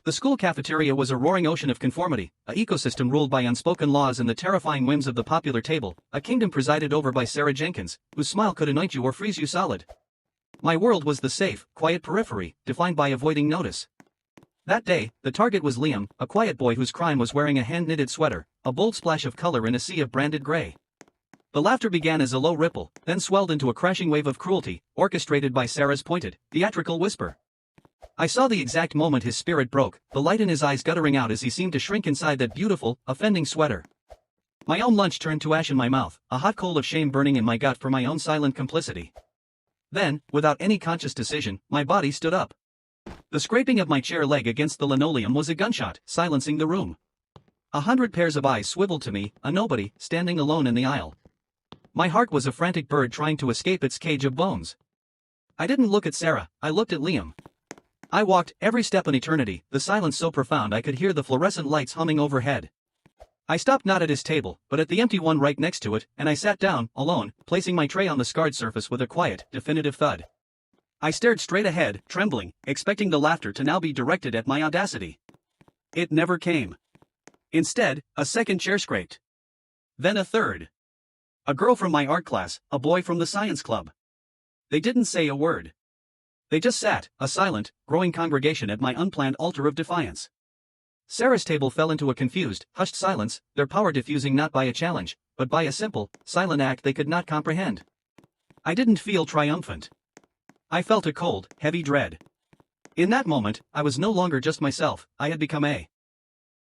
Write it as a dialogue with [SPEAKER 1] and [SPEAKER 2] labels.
[SPEAKER 1] The school cafeteria was a roaring ocean of conformity, an ecosystem ruled by unspoken laws and the terrifying whims of the popular table, a kingdom presided over by Sarah Jenkins, whose smile could anoint you or freeze you solid. My world was the safe, quiet periphery, defined by avoiding notice. That day, the target was Liam, a quiet boy whose crime was wearing a hand-knitted sweater, a bold splash of color in a sea of branded gray. The laughter began as a low ripple, then swelled into a crashing wave of cruelty, orchestrated by Sarah's pointed, theatrical whisper. I saw the exact moment his spirit broke, the light in his eyes guttering out as he seemed to shrink inside that beautiful, offending sweater. My own lunch turned to ash in my mouth, a hot coal of shame burning in my gut for my own silent complicity. Then, without any conscious decision, my body stood up. The scraping of my chair leg against the linoleum was a gunshot, silencing the room. 100 pairs of eyes swiveled to me, a nobody, standing alone in the aisle. My heart was a frantic bird trying to escape its cage of bones. I didn't look at Sarah, I looked at Liam. I walked every step an eternity, the silence so profound I could hear the fluorescent lights humming overhead. I stopped not at his table, but at the empty one right next to it, and I sat down, alone, placing my tray on the scarred surface with a quiet, definitive thud. I stared straight ahead, trembling, expecting the laughter to now be directed at my audacity. It never came. Instead, a second chair scraped. Then a third. A girl from my art class, a boy from the science club. They didn't say a word. They just sat, a silent, growing congregation at my unplanned altar of defiance. Sarah's table fell into a confused, hushed silence, their power diffusing not by a challenge, but by a simple, silent act they could not comprehend. I didn't feel triumphant. I felt a cold, heavy dread. In that moment, I was no longer just myself, I had become a